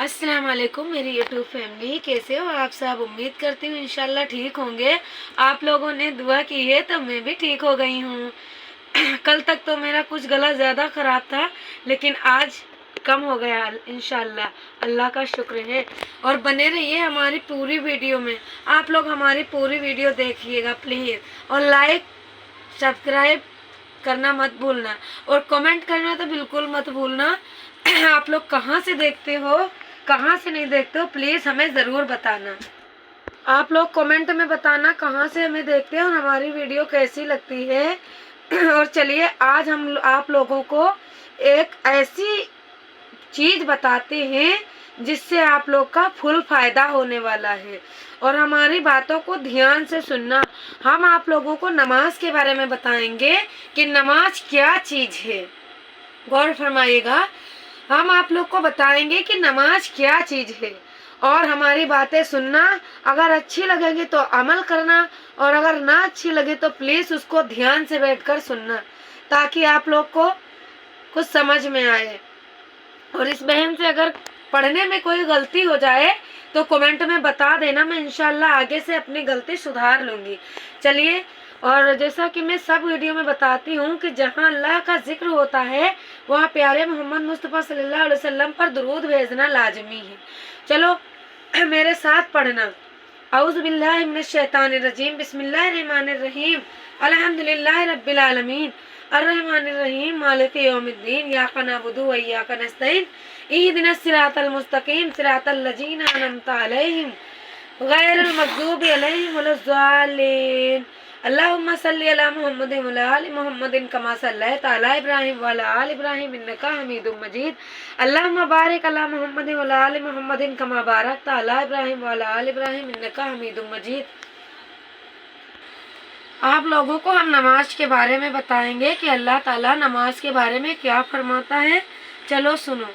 अस्सलाम वालेकुम मेरी यूट्यूब फैमिली, कैसे हो आप सब। उम्मीद करती हूँ इंशाल्लाह ठीक होंगे। आप लोगों ने दुआ की है तो मैं भी ठीक हो गई हूँ। कल तक तो मेरा कुछ गला ज़्यादा ख़राब था, लेकिन आज कम हो गया इंशाल्लाह। अल्लाह का शुक्र है। और बने रहिए हमारी पूरी वीडियो में। आप लोग हमारी पूरी वीडियो देखिएगा प्लीज़, और लाइक सब्सक्राइब करना मत भूलना, और कमेंट करना तो बिल्कुल मत भूलना। आप लोग कहाँ से देखते हो, कहाँ से नहीं देखते हो, प्लीज़ हमें ज़रूर बताना। आप लोग कमेंट में बताना कहाँ से हमें देखते हैं और हमारी वीडियो कैसी लगती है। और चलिए आज हम आप लोगों को एक ऐसी चीज़ बताते हैं जिससे आप लोग का फुल फायदा होने वाला है। और हमारी बातों को ध्यान से सुनना। हम आप लोगों को नमाज के बारे में बताएंगे कि नमाज क्या चीज़ है। गौर फरमाइएगा। हम आप लोग को बताएंगे कि नमाज क्या चीज़ है, और हमारी बातें सुनना। अगर अच्छी लगेगी तो अमल करना, और अगर ना अच्छी लगे तो प्लीज़ उसको ध्यान से बैठकर सुनना, ताकि आप लोग को कुछ समझ में आए। और इस बहन से अगर पढ़ने में कोई गलती हो जाए तो कमेंट में बता देना, मैं इंशाल्लाह आगे से अपनी गलती सुधार लूँगी। चलिए, और जैसा कि मैं सब वीडियो में बताती हूँ कि जहाँ अल्लाह का जिक्र होता है वहाँ प्यारे मोहम्मद मुस्तफ़ा सल्लल्लाहु अलैहि वसल्लम पर दुरूद भेजना लाजमी है। चलो मेरे साथ पढ़ना। औज़ु बिल्लाहि मिनश शैतानिर रजीम, बिस्मिल्लाहिर रहमानिर रहीम, अल्हम्दुलिल्लाहि रब्बिल आलमीन, अर्रहमानिर रहीम, मालिकि यौमिद्दीन, इय्याका नअबुदु व इय्याका नस्तईन, इहदिनस सिरातल मुस्तकीम, सिरातल लज़ीना अनअमता अलैहिम, गैरिल मग़ज़ूबि अलैहिम वलज़्ज़ालिन। अल्लाहुम्मा सल्लि अला मुहम्मदिन व अला आलि मुहम्मदिन कमा सल्लैता अला इब्राहीम व अला आलि इब्राहीम इन्नका हमीदुम मजीद। अल्लाहुम्मा बारिक अला मुहम्मदिन व अला आलि मुहम्मदिन कमा बारकता अला इब्राहीम व अला आलि इब्राहीम इन्नका हमीदुम मजीद। आप लोगों को हम नमाज के बारे में बताएंगे कि अल्लाह ताला नमाज के बारे में क्या फरमाता है। चलो सुनो।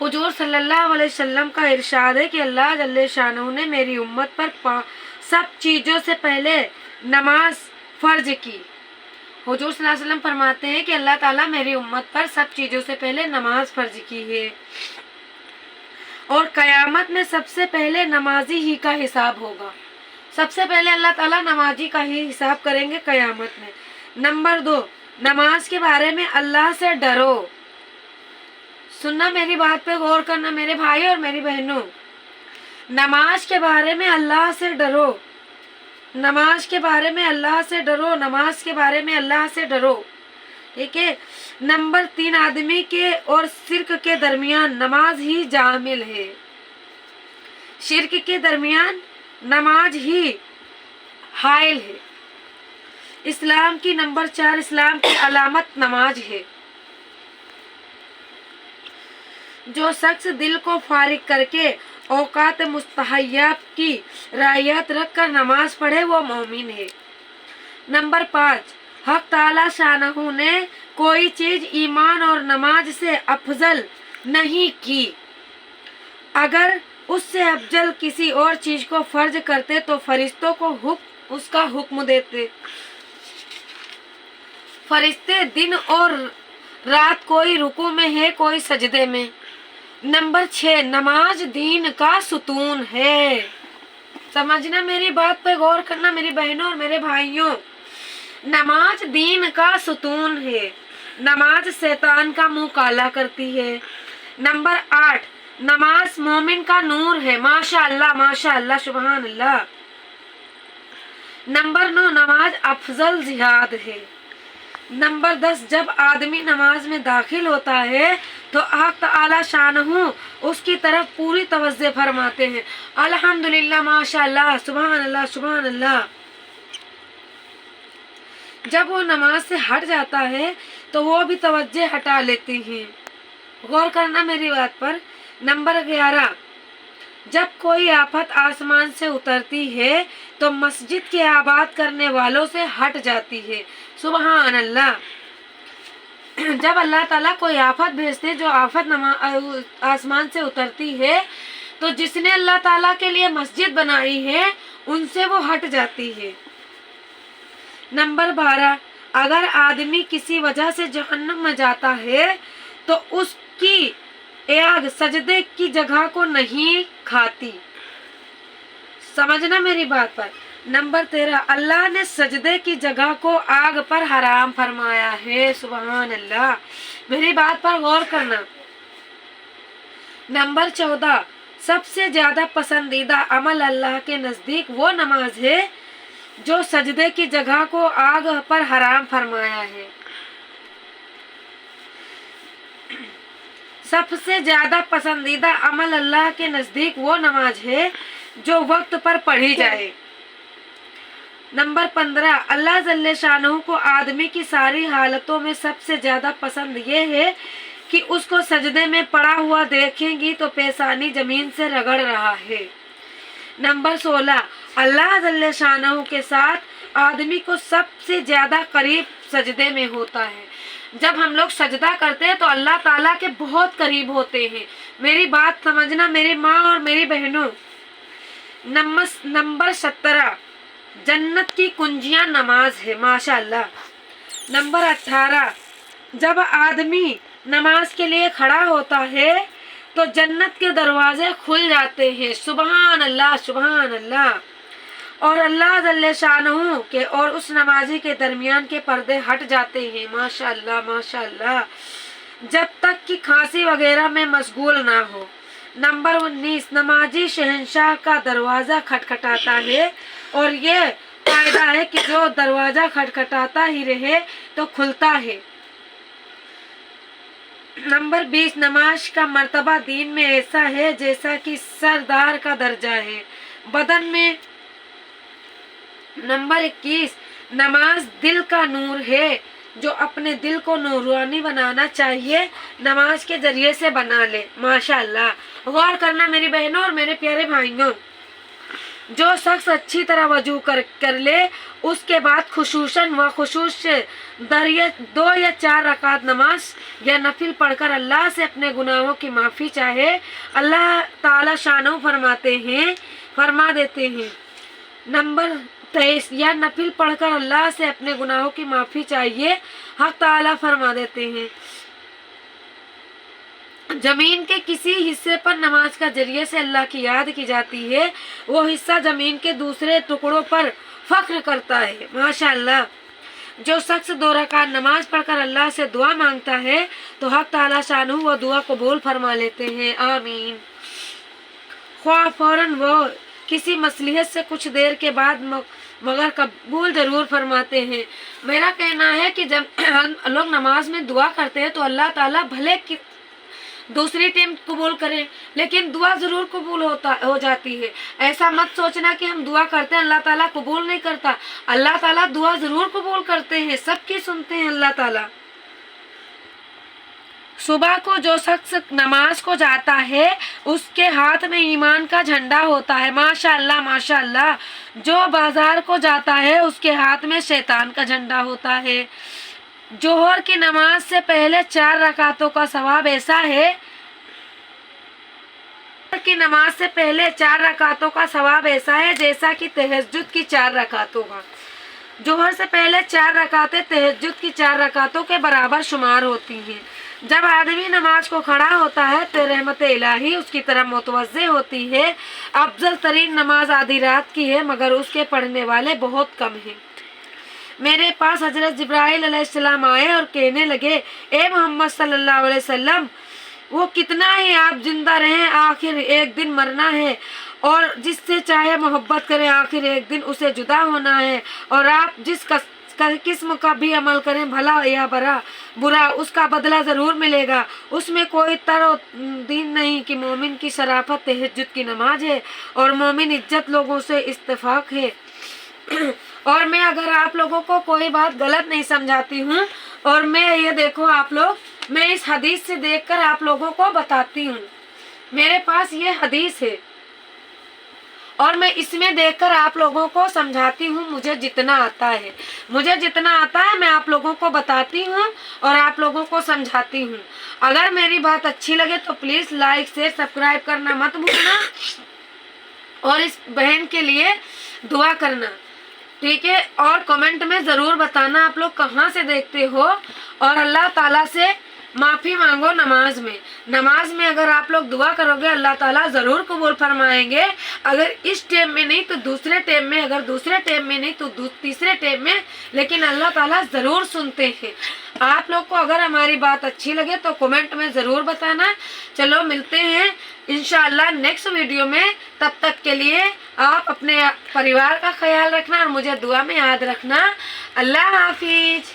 हुजूर सल्लल्लाहु अलैहि वसल्लम का इरशाद है कि अल्लाह जल्ले शानहू ने मेरी उम्मत पर सब चीज़ों से पहले नमाज फ़र्ज की। हुजूर सल्लल्लाहु अलैहि वसल्लम फरमाते हैं कि अल्लाह ताला मेरी उम्मत पर सब चीज़ों से पहले नमाज फ़र्ज की है, और क़यामत में सबसे पहले नमाजी ही का हिसाब होगा। सबसे पहले अल्लाह ताला नमाजी का ही हिसाब करेंगे क़यामत में। नंबर 2, नमाज के बारे में अल्लाह से डरो। सुनना, मेरी बात पे गौर करना मेरे भाई और मेरी बहनों। नमाज के बारे में अल्लाह से डरो, नमाज के बारे में अल्लाह से डरो, नमाज के बारे में अल्लाह से डरो। ठीक है। नंबर 3, आदमी के और शिर्क के दरमियान नमाज ही जामिल है। शिर्क के दरमियान नमाज ही हाइल है। इस्लाम की नंबर 4, इस्लाम की अलामत नमाज है। जो शख्स दिल को फारिग करके औकात मुस्तहय्यात की रायत रख कर नमाज पढ़े वो मोमिन है। नंबर 5, हक ताला शानहू ने कोई चीज़ ईमान और नमाज से अफजल नहीं की। अगर उससे अफजल किसी और चीज़ को फर्ज करते तो फरिश्तों को उसका हुक्म देते। फरिश्ते दिन और रात कोई रुकू में है, कोई सजदे में। नंबर 6, नमाज दीन का सुतून है। समझना, मेरी बात पे गौर करना मेरी बहनों और मेरे भाइयों। नमाज दीन का सुतून है। नमाज शैतान का मुंह काला करती है। नंबर 8, नमाज मोमिन का नूर है। माशाअल्लाह माशाअल्लाह सुभान अल्लाह। नंबर 9, नमाज अफजल जिहाद है। नंबर 10, जब आदमी नमाज में दाखिल होता है तो हक ताला शानहू उसकी तरफ पूरी तवज्जो फरमाते हैं। अल्हम्दुलिल्लाह माशाअल्लाह सुभान अल्लाह सुभान अल्लाह। जब वो नमाज से हट जाता है तो वो भी तवज्जो हटा लेते हैं। गौर करना मेरी बात पर। नंबर 11, जब कोई आफत आसमान से उतरती है तो मस्जिद के आबाद करने वालों से हट जाती है। सुभान अल्लाह। जब अल्लाह ताला कोई आफत भेजते हैं, जो आफत आसमान से उतरती है, तो जिसने अल्लाह ताला के लिए मस्जिद बनाई है उनसे वो हट जाती है। नंबर 12, अगर आदमी किसी वजह से जहन्नम में जाता है तो उसकी या आग सजदे की जगह को नहीं खाती। समझना मेरी बात पर। नंबर 13, अल्लाह ने सजदे की जगह को आग पर हराम फरमाया है। सुभान अल्लाह, मेरी बात पर गौर करना। नंबर 14, सबसे ज्यादा पसंदीदा अमल अल्लाह के नजदीक वो नमाज है जो सजदे की जगह को आग पर हराम फरमाया है। सबसे ज्यादा पसंदीदा अमल अल्लाह के नजदीक वो नमाज है जो वक्त पर पढ़ी जाए। नंबर 15, अल्लाह जल्ले शानहू को आदमी की सारी हालतों में सबसे ज्यादा पसंद ये है कि उसको सजदे में पड़ा हुआ देखेंगी तो पेशानी जमीन से रगड़ रहा है। नंबर 16, अल्लाह जल्ले शानहू के साथ आदमी को सबसे ज्यादा करीब सजदे में होता है। जब हम लोग सजदा करते हैं तो अल्लाह ताला के बहुत करीब होते हैं। मेरी बात समझना मेरी माँ और मेरी बहनों। नंबर 17, जन्नत की कुंजियां नमाज है। माशाअल्लाह। नंबर 18, जब आदमी नमाज के लिए खड़ा होता है तो जन्नत के दरवाजे खुल जाते हैं। सुभान अल्लाह, सुभान अल्लाह। और अल्लाह जल्ले शानहू के और उस नमाजी के दरमियान के पर्दे हट जाते हैं। माशाअल्लाह, माशाअल्लाह, जब तक कि खांसी वगैरह में मशगूल ना हो। नंबर 19, नमाजी शहंशाह का दरवाजा खटखटाता है और ये फायदा है कि जो दरवाजा खटखटाता ही रहे तो खुलता है। नंबर 20, नमाज का मर्तबा दीन में ऐसा है जैसा कि सरदार का दर्जा है बदन में। नंबर 21, नमाज दिल का नूर है जो अपने दिल को नूरानी बनाना चाहिए नमाज के जरिए से बना ले। माशाअल्लाह, गौर करना मेरी बहनों और मेरे प्यारे भाइयों। जो शख्स अच्छी तरह वजू कर ले उसके बाद खुशूसन व खुशूस से 2 या 4 रकात नमाज या नफिल पढ़कर अल्लाह से अपने गुनाहों की माफ़ी चाहे, अल्लाह ताला शानो फरमा देते हैं। नंबर 23, या नफिल पढ़कर अल्लाह से अपने गुनाहों की माफ़ी चाहिए, हक ताला फरमा देते हैं। जमीन के किसी हिस्से पर नमाज का जरिए से अल्लाह की याद की जाती है, वो हिस्सा जमीन के दूसरे टुकड़ों पर फख्र करता है। माशाअल्लाह। जो शख्स 2 रकात नमाज पढ़कर अल्लाह से दुआ मांगता है तो हक ताला शानहू वो दुआ कबूल फरमा लेते हैं। आमीन। ख्वाह फौरन वो किसी मसलिहत से कुछ देर के बाद मगर कबूल जरूर फरमाते हैं। मेरा कहना है कि जब हम लोग नमाज में दुआ करते हैं तो अल्लाह ताला भले कि दूसरी टाइम कबूल करें लेकिन दुआ जरूर कबूल हो जाती है। ऐसा मत सोचना कि हम दुआ करते हैं अल्लाह ताला कबूल नहीं करता। अल्लाह ताला दुआ जरूर कबूल करते हैं, सबकी सुनते हैं अल्लाह ताला। सुबह को जो शख्स नमाज को जाता है उसके हाथ में ईमान का झंडा होता है। माशाअल्लाह, माशाअल्लाह। जो बाजार को जाता है उसके हाथ में शैतान का झंडा होता है। जोहर की नमाज से पहले 4 रकातों का सवाब ऐसा है कि नमाज से पहले 4 रकातों का सवाब ऐसा है जैसा कि तहज्जुद की 4 रकातों का। जोहर से पहले 4 रकातें तहज्जुद की 4 रकातों के बराबर शुमार होती हैं। जब आदमी नमाज को खड़ा होता है तो रहमत इलाही उसकी तरफ मुतवज्जे होती है। अफजल तरीन नमाज आधी रात की है मगर उसके पढ़ने वाले बहुत कम हैं। मेरे पास हजरत जिब्राइल अलैहिस्सलाम आए और कहने लगे, ए मोहम्मद सल्लल्लाहु अलैहि वसल्लम, वो कितना ही आप जिंदा रहें आखिर एक दिन मरना है, और जिससे चाहे मोहब्बत करें आखिर एक दिन उसे जुदा होना है, और आप जिस किस्म का भी अमल करें भला या बुरा उसका बदला ज़रूर मिलेगा। उसमें कोई तरो-दीन नहीं कि मोमिन की शराफत तहज्जुद की नमाज है और मोमिन इज्जत लोगों से इत्तेफाक है। और मैं अगर आप लोगों को कोई बात गलत नहीं समझाती हूँ, और मैं ये देखो आप लोग, मैं इस हदीस से देखकर आप लोगों को बताती हूँ। मेरे पास ये हदीस है और मैं इसमें देखकर आप लोगों को समझाती हूँ। मुझे जितना आता है मैं आप लोगों को बताती हूँ और आप लोगों को समझाती हूँ। अगर मेरी बात अच्छी लगे तो प्लीज़ लाइक शेयर सब्सक्राइब करना मत भूलना और इस बहन के लिए दुआ करना, ठीक है। और कमेंट में ज़रूर बताना आप लोग कहाँ से देखते हो, और अल्लाह ताला से माफ़ी मांगो नमाज में। नमाज में अगर आप लोग दुआ करोगे अल्लाह ताला ज़रूर कबूल फरमाएंगे। अगर इस टाइम में नहीं तो दूसरे टाइम में, अगर दूसरे टाइम में नहीं तो तीसरे टाइम में, लेकिन अल्लाह ताला ज़रूर सुनते हैं। आप लोग को अगर हमारी बात अच्छी लगे तो कमेंट में ज़रूर बताना। चलो मिलते हैं इंशाअल्लाह नेक्स्ट वीडियो में। तब तक के लिए आप अपने परिवार का ख्याल रखना और मुझे दुआ में याद रखना। अल्लाह हाफिज।